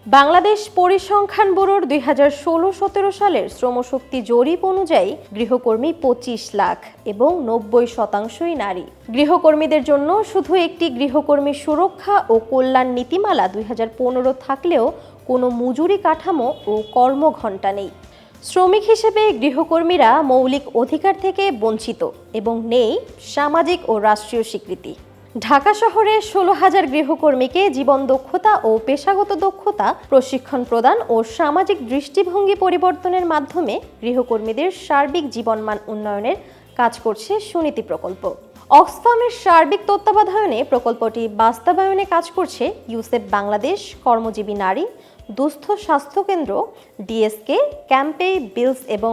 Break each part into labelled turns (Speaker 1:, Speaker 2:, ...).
Speaker 1: বাংলাদেশ পরিসংখ্যান ব্যুরোর 2016-17 সালের শ্রমশক্তি জরিপ অনুযায়ী গৃহকর্মী 25 লাখ এবং 90%ই নারী। গৃহকর্মীদের জন্য শুধু একটি গৃহকর্মী সুরক্ষা ও কল্যাণ নীতিমালা 2015 থাকলেও কোনো মজুরি কাঠামো ও কর্মঘণ্টা নেই। শ্রমিক হিসেবে গৃহকর্মীরা মৌলিক অধিকার থেকে বঞ্চিত এবং নেই সামাজিক ও রাষ্ট্রীয় স্বীকৃতি। ঢাকা শহরে 16,000 গৃহকর্মীকে জীবন দক্ষতা ও পেশাগত দক্ষতা প্রশিক্ষণ প্রদান ও সামাজিক দৃষ্টিভঙ্গি পরিবর্তনের মাধ্যমে গৃহকর্মীদের সার্বিক জীবনমান উন্নয়নের কাজ করছে সুনীতি প্রকল্প। অক্সফামের সার্বিক তত্ত্বাবধানে প্রকল্পটি বাস্তবায়নে কাজ করছে ইউসেফ বাংলাদেশ, কর্মজীবী নারী, দুস্থ স্বাস্থ্য কেন্দ্র, ডিএসকে, ক্যাম্পে, বিলস এবং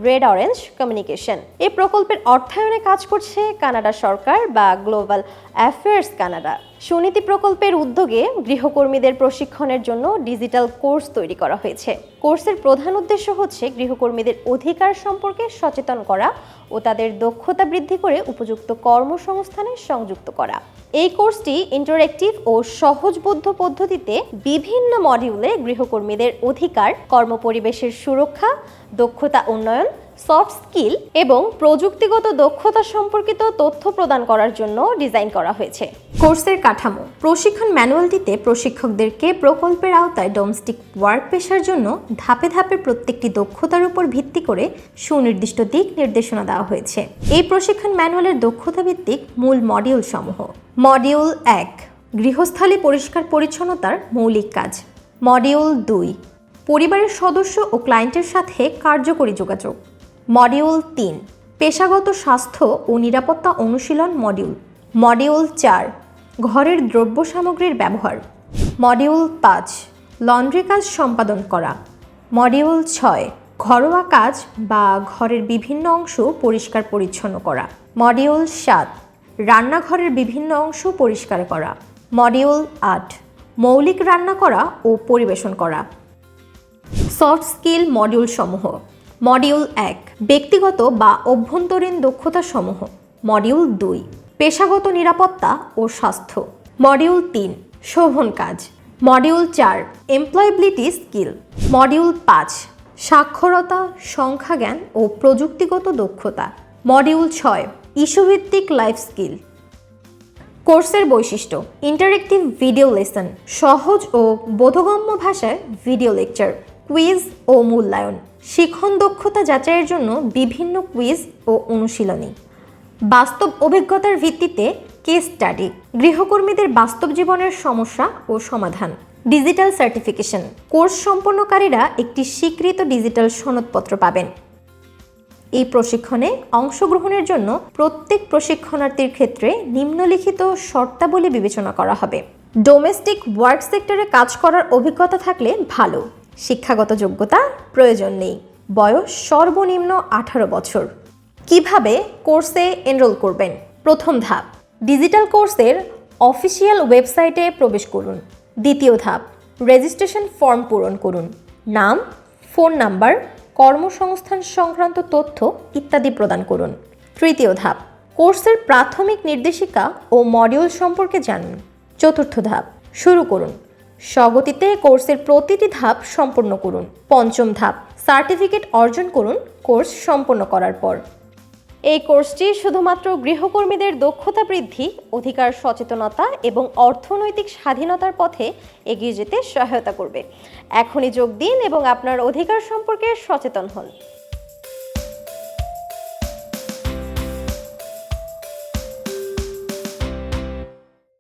Speaker 1: রেড অরেঞ্জ কমিউনিকেশন। এই প্রকল্পের অর্থায়নে কাজ করছে কানাডা সরকার বা গ্লোবাল অ্যাফেয়ার্স কানাডা। সুনীতি প্রকল্পের উদ্যোগে গৃহকর্মীদের প্রশিক্ষণের জন্য ডিজিটাল কোর্স তৈরি করা হয়েছে। কোর্সের প্রধান উদ্দেশ্য হচ্ছে গৃহকর্মীদের অধিকার সম্পর্কে সচেতন করা ও তাদের দক্ষতা বৃদ্ধি করে উপযুক্ত কর্মসংস্থানে সংযুক্ত করা। এই কোর্সটি ইন্টারেক্টিভ ও সহজবোধ্য পদ্ধতিতে বিভিন্ন মডিউলে গৃহকর্মীদের অধিকার, কর্মপরিবেশের সুরক্ষা, দক্ষতা উন্নয়ন, সফট স্কিল এবং প্রযুক্তিগত দক্ষতা সম্পর্কিত তথ্য প্রদান করার জন্য ডিজাইন করা হয়েছে। কোর্সের কাঠামো: প্রশিক্ষণ ম্যানুয়ালটিতে প্রশিক্ষকদেরকে প্রকল্পের আওতায় ডোমেস্টিক ওয়ার্ক পেশার জন্য ধাপে ধাপে প্রত্যেকটি দক্ষতার উপর ভিত্তি করে সুনির্দিষ্ট দিক নির্দেশনা দেওয়া হয়েছে। এই প্রশিক্ষণ ম্যানুয়ালের দক্ষতা ভিত্তিক মূল মডিউল সমূহ: মডিউল 1 গৃহস্থালী পরিষ্কার পরিচ্ছন্নতার মৌলিক কাজ। মডিউল 2 পরিবারের সদস্য ও ক্লায়েন্টের সাথে কার্যকরী যোগাযোগ। মডিউল 3 পেশাগত স্বাস্থ্য ও নিরাপত্তা অনুশীলন মডিউল। মডিউল 4 ঘরের দ্রব্য সামগ্রীর ব্যবহার। মডিউল 5 লন্ড্রি কাজ সম্পাদন করা। মডিউল 6 ঘরোয়া কাজ বা ঘরের বিভিন্ন অংশ পরিষ্কার পরিচ্ছন্ন করা। মডিউল 7 রান্নাঘরের বিভিন্ন অংশ পরিষ্কার করা। মডিউল 8 মৌলিক রান্না করা ও পরিবেশন করা। সফট স্কিল মডিউল সমূহ: মডিউল 1 ব্যক্তিগত বা অভ্যন্তরীণ দক্ষতা সমূহ। মডিউল 2 পেশাগত নিরাপত্তা ও স্বাস্থ্য। মডিউল 3 শোভন কাজ। Module 4 employability skill. মডিউল 5 সাক্ষরতা, সংখ্যাজ্ঞান ও প্রযুক্তিগত দক্ষতা। মডিউল 6 ইস্যুভিত্তিক লাইফ স্কিল। কোর্সের বৈশিষ্ট্য: ইন্টারেক্টিভ ভিডিও লেসন, সহজ ও বোধগম্য ভাষায় ভিডিও লেকচার, কুইজ ও মূল্যায়ন, শিখন দক্ষতা যাচাইয়ের জন্য বিভিন্ন কুইজ ও অনুশীলনী, বাস্তব অভিজ্ঞতার ভিত্তিতে কেস স্টাডি, গৃহকর্মীদের বাস্তব জীবনের সমস্যা ও সমাধান, ডিজিটাল সার্টিফিকেশন। কোর্স সম্পন্নকারীরা একটি স্বীকৃত ডিজিটাল সনদপত্র পাবেন। এই প্রশিক্ষণে অংশগ্রহণের জন্য প্রত্যেক প্রশিক্ষণার্থীর ক্ষেত্রে নিম্নলিখিত শর্তাবলী বিবেচনা করা হবে: ডোমেস্টিক ওয়ার্ক সেক্টরে কাজ করার অভিজ্ঞতা থাকলে ভালো, শিক্ষাগত যোগ্যতা প্রয়োজন নেই, বয়স সর্বনিম্ন 18 বছর। কিভাবে কোর্সে এনরোল করবেন? প্রথম ধাপ, ডিজিটাল কোর্সের অফিসিয়াল ওয়েবসাইটে প্রবেশ করুন। দ্বিতীয় ধাপ, রেজিস্ট্রেশন ফর্ম পূরণ করুন। নাম, ফোন নাম্বার, কর্মসংস্থান সংক্রান্ত তথ্য ইত্যাদি প্রদান করুন। তৃতীয় ধাপ, কোর্সের প্রাথমিক নির্দেশিকা ও মডিউল সম্পর্কে জানুন। চতুর্থ ধাপ, শুরু করুন। স্বগতিতে কোর্সের প্রতিটি ধাপ সম্পন্ন করুন। পঞ্চম ধাপ, সার্টিফিকেট অর্জন করুন কোর্স সম্পন্ন করার পর। এই কোর্সটি শুধুমাত্র গৃহকর্মীদের দক্ষতা বৃদ্ধি, অধিকার সচেতনতা এবং অর্থনৈতিক স্বাধীনতার পথে এগিয়ে যেতে সহায়তা করবে। এখনই যোগ দিন এবং আপনার অধিকার সম্পর্কে সচেতন হন।